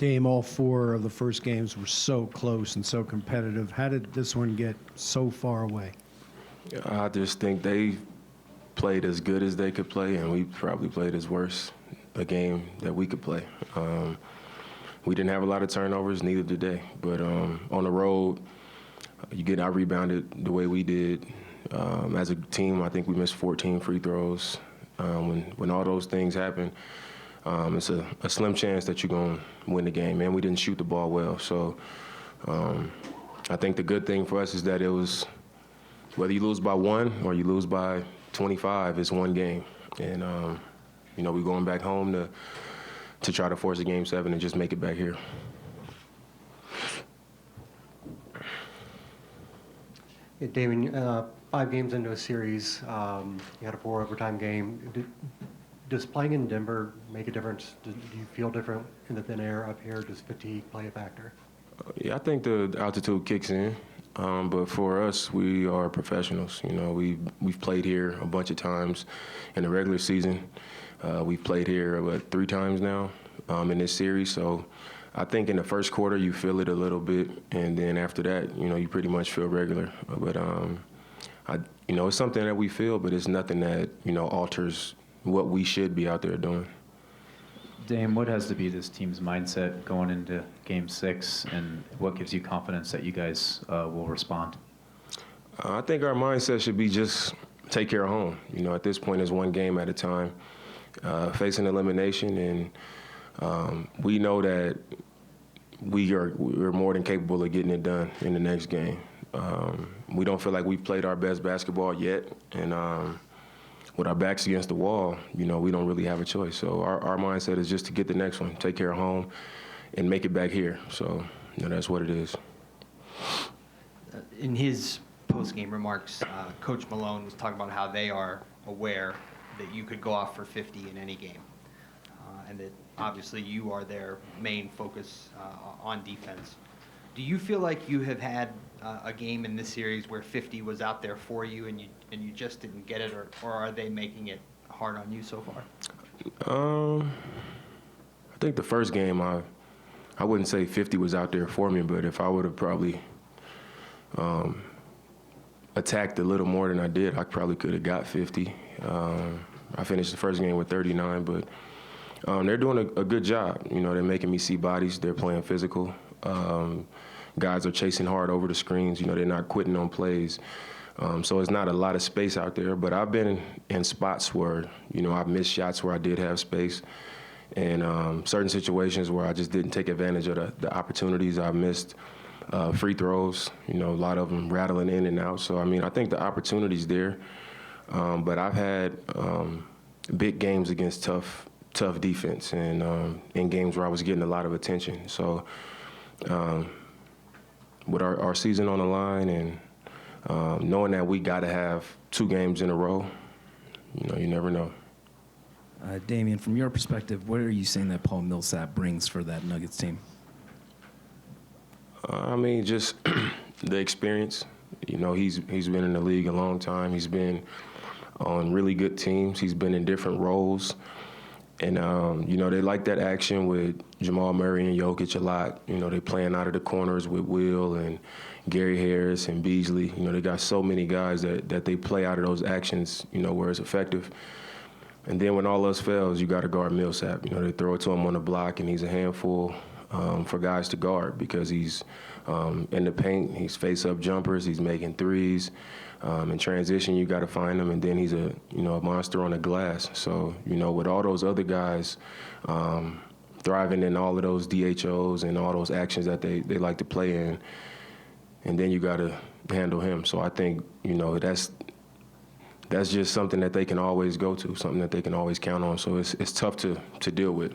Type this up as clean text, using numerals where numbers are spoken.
Dame, all four of the first games were so close and so competitive. How did this one get so far away? I just think they played as good as they could play, and we probably played as worse a game that we could play. We didn't have a lot of turnovers, neither did they. But on the road, I rebounded the way we did. As a team, I think we missed 14 free throws. When all those things happen, it's a slim chance that you're going to win the game. And we didn't shoot the ball well. So I think the good thing for us is that it was, whether you lose by 1 or you lose by 25, it's one game. And, we're going back home to try to force a Game 7 and just make it back here. Yeah, Damian, 5 games into a series, you had a 4 overtime game. Does playing in Denver make a difference? Do you feel different in the thin air up here? Does fatigue play a factor? Yeah, I think the altitude kicks in. But for us, we are professionals. We've played here a bunch of times in the regular season. We've played here, 3 times now in this series. So I think in the first quarter, you feel it a little bit. And then after that, you pretty much feel regular. But, it's something that we feel, but it's nothing that, alters what we should be out there doing. Dame, what has to be this team's mindset going into Game 6, and what gives you confidence that you guys will respond? I think our mindset should be just take care of home. At this point, it's one game at a time, facing elimination, and we know that we're more than capable of getting it done in the next game. We don't feel like we've played our best basketball yet, and with our backs against the wall, we don't really have a choice. So our mindset is just to get the next one, take care of home, and make it back here. So that's what it is. In his post-game remarks, Coach Malone was talking about how they are aware that you could go off for 50 in any game, and that obviously you are their main focus on defense. Do you feel like you have had a game in this series where 50 was out there for you and you just didn't get it, or are they making it hard on you so far? I think the first game, I wouldn't say 50 was out there for me, but if I would have probably attacked a little more than I did, I probably could have got 50. I finished the first game with 39, but they're doing a good job. They're making me see bodies. They're playing physical. Guys are chasing hard over the screens. They're not quitting on plays. So it's not a lot of space out there. But I've been in spots where, I've missed shots where I did have space. And certain situations where I just didn't take advantage of the opportunities. I missed free throws, a lot of them rattling in and out. So, I think the opportunity's there. But I've had big games against tough defense and in games where I was getting a lot of attention. So with our season on the line and knowing that we got to have 2 games in a row, you never know. Damian, from your perspective, what are you saying that Paul Millsap brings for that Nuggets team? Just the experience. He's been in the league a long time. He's been on really good teams. He's been in different roles. And, they like that action with Jamal Murray and Jokic a lot. They playing out of the corners with Will and Gary Harris and Beasley. They got so many guys that they play out of those actions, where it's effective. And then when all else fails, you got to guard Millsap. They throw it to him on the block, and he's a handful for guys to guard because he's in the paint. He's face-up jumpers. He's making threes. In transition, you got to find him, and then he's a monster on the glass. So with all those other guys thriving in all of those DHOs and all those actions that they like to play in, and then you got to handle him. So I think that's just something that they can always go to, something that they can always count on. So it's tough to deal with.